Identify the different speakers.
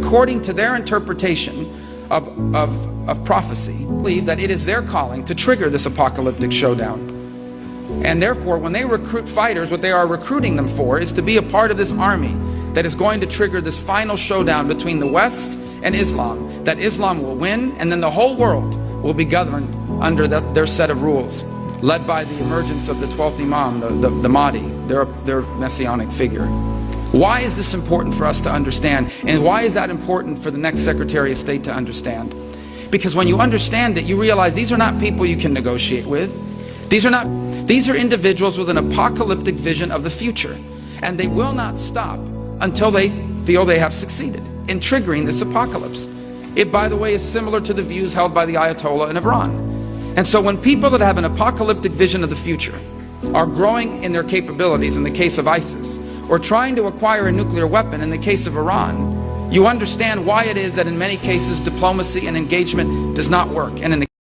Speaker 1: according to their interpretation of prophecy, believe that it is their calling to trigger this apocalyptic showdown. And therefore, when they recruit fighters, what they are recruiting them for is to be a part of this army that is going to trigger this final showdown between the West and Islam, that Islam will win, and then the whole world will be governed under their set of rules, led by the emergence of the 12th Imam, the Mahdi, their messianic figure. Why is this important for us to understand? And why is that important for the next Secretary of State to understand? Because when you understand it, you realize these are not people you can negotiate with. These are individuals with an apocalyptic vision of the future. And they will not stop until they feel they have succeeded in triggering this apocalypse. It, by the way, is similar to the views held by the Ayatollah in Iran. And so when people that have an apocalyptic vision of the future are growing in their capabilities, in the case of ISIS, or trying to acquire a nuclear weapon in the case of Iran, you understand why it is that in many cases diplomacy and engagement does not work. And in the